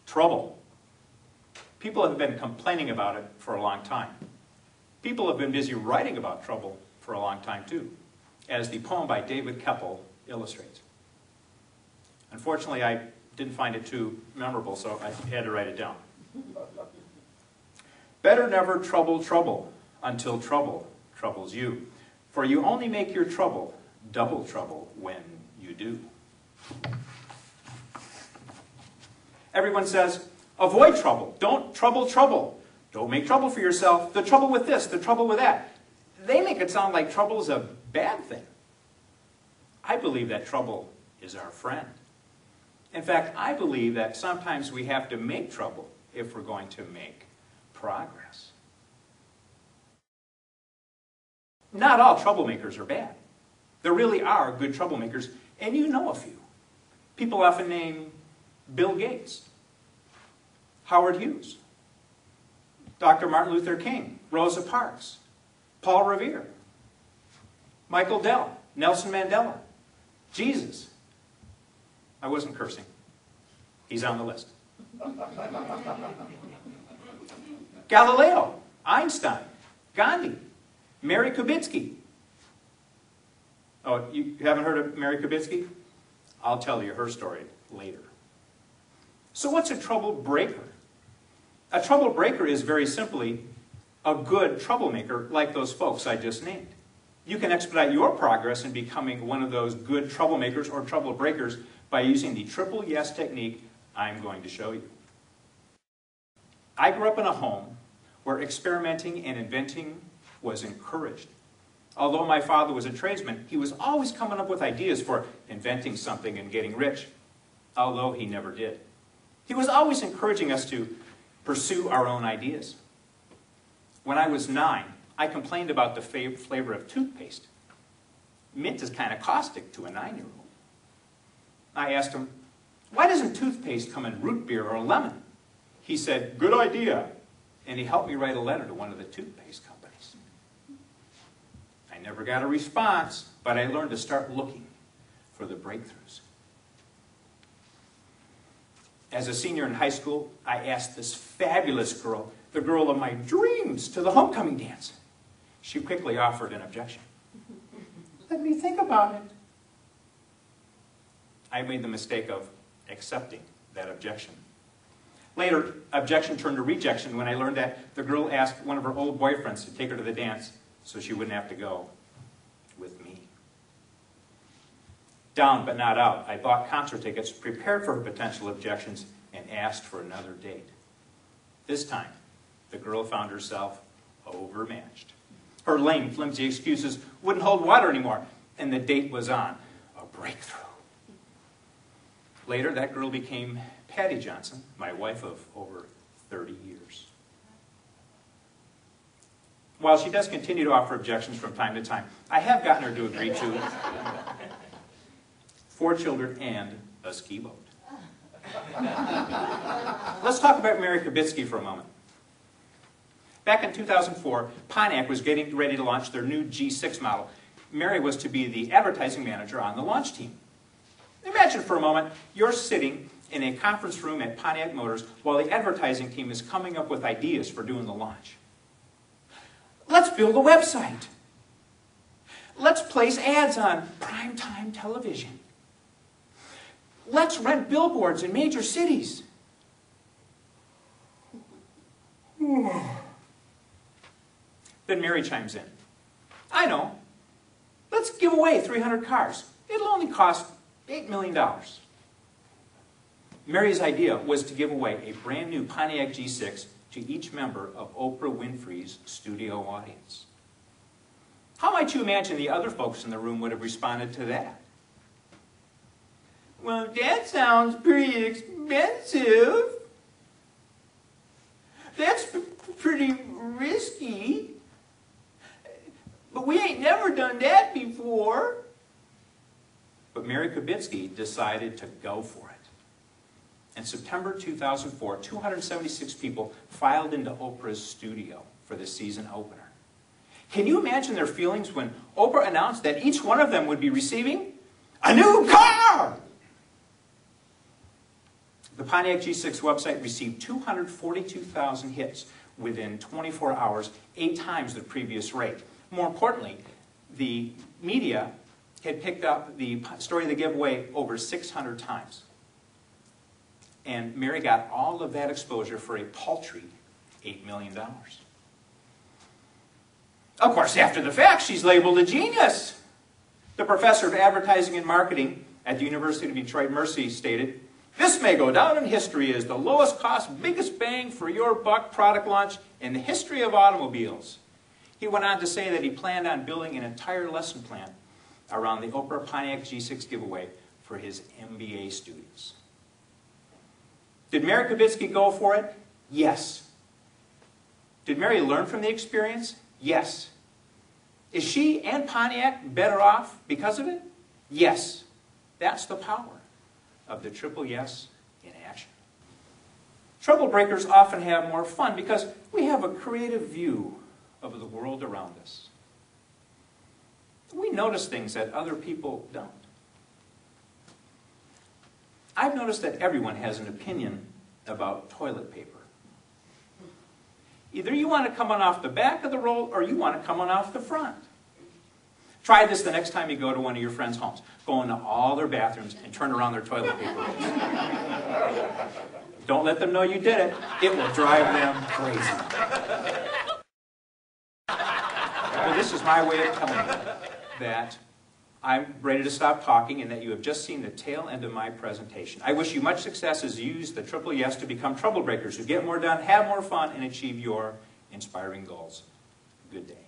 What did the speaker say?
Trouble. People have been complaining about it for a long time. People have been busy writing about trouble for a long time too, as the poem by David Keppel illustrates. Unfortunately, I didn't find it too memorable, so I had to write it down. Better never trouble trouble until trouble troubles you, for you only make your trouble double trouble when you do. Everyone says, avoid trouble. Don't trouble trouble. Don't make trouble for yourself. The trouble with this, the trouble with that. They make it sound like trouble is a bad thing. I believe that trouble is our friend. In fact, I believe that sometimes we have to make trouble if we're going to make progress. Not all troublemakers are bad. There really are good troublemakers, and you know a few. People often name Bill Gates, Howard Hughes, Dr. Martin Luther King, Rosa Parks, Paul Revere, Michael Dell, Nelson Mandela, Jesus. I wasn't cursing. He's on the list. Galileo, Einstein, Gandhi, Mary Kubitsky. Oh, you haven't heard of Mary Kubitsky? I'll tell you her story later. So what's a trouble breaker? A trouble breaker is very simply a good troublemaker like those folks I just named. You can expedite your progress in becoming one of those good troublemakers or trouble breakers by using the triple yes technique I'm going to show you. I grew up in a home where experimenting and inventing was encouraged. Although my father was a tradesman, he was always coming up with ideas for inventing something and getting rich, although he never did. He was always encouraging us to pursue our own ideas. When I was 9, I complained about the flavor of toothpaste. Mint is kind of caustic to a 9-year-old. I asked him, why doesn't toothpaste come in root beer or lemon? He said, good idea. And he helped me write a letter to one of the toothpaste companies. I never got a response, but I learned to start looking for the breakthroughs. As a senior in high school, I asked this fabulous girl, the girl of my dreams, to the homecoming dance. She quickly offered an objection. Let me think about it. I made the mistake of accepting that objection. Later, objection turned to rejection when I learned that the girl asked one of her old boyfriends to take her to the dance so she wouldn't have to go with me. Down but not out, I bought concert tickets, prepared for her potential objections, and asked for another date. This time, the girl found herself overmatched. Her lame, flimsy excuses wouldn't hold water anymore, and the date was on. A breakthrough. Later, that girl became Patty Johnson, my wife of over 30 years. While she does continue to offer objections from time to time, I have gotten her to agree to 4 children and a ski boat. Let's talk about Mary Kubitsky for a moment. Back in 2004, Pontiac was getting ready to launch their new G6 model. Mary was to be the advertising manager on the launch team. Imagine for a moment, you're sitting in a conference room at Pontiac Motors while the advertising team is coming up with ideas for doing the launch. Let's build a website. Let's place ads on primetime television. Let's rent billboards in major cities. Then Mary chimes in. I know. Let's give away 300 cars. It'll only cost $8 million. Mary's idea was to give away a brand new Pontiac G6 to each member of Oprah Winfrey's studio audience. How might you imagine the other folks in the room would have responded to that? Well, that sounds pretty expensive. That's pretty risky. But we ain't never done that before. But Mary Kubitsky decided to go for it. In September 2004, 276 people filed into Oprah's studio for the season opener. Can you imagine their feelings when Oprah announced that each one of them would be receiving a new car? The Pontiac G6 website received 242,000 hits within 24 hours, 8 times the previous rate. More importantly, the media had picked up the story of the giveaway over 600 times. And Mary got all of that exposure for a paltry $8 million. Of course, after the fact, she's labeled a genius. The professor of advertising and marketing at the University of Detroit Mercy stated, "This may go down in history as the lowest cost, biggest bang for your buck product launch in the history of automobiles." He went on to say that he planned on building an entire lesson plan around the Oprah Pontiac G6 giveaway for his MBA students. Did Mary Kavitsky go for it? Yes. Did Mary learn from the experience? Yes. Is she and Pontiac better off because of it? Yes. That's the power of the triple yes in action. Troublebreakers often have more fun because we have a creative view of the world around us. We notice things that other people don't. I've noticed that everyone has an opinion about toilet paper. Either you want it coming off the back of the roll or you want it coming off the front. Try this the next time you go to one of your friends' homes. Go into all their bathrooms and turn around their toilet paper rolls. Don't let them know you did it. It will drive them crazy. Well, this is my way of telling you that I'm ready to stop talking and that you have just seen the tail end of my presentation. I wish you much success as you use the triple yes to become troublebreakers who get more done, have more fun, and achieve your inspiring goals. Good day.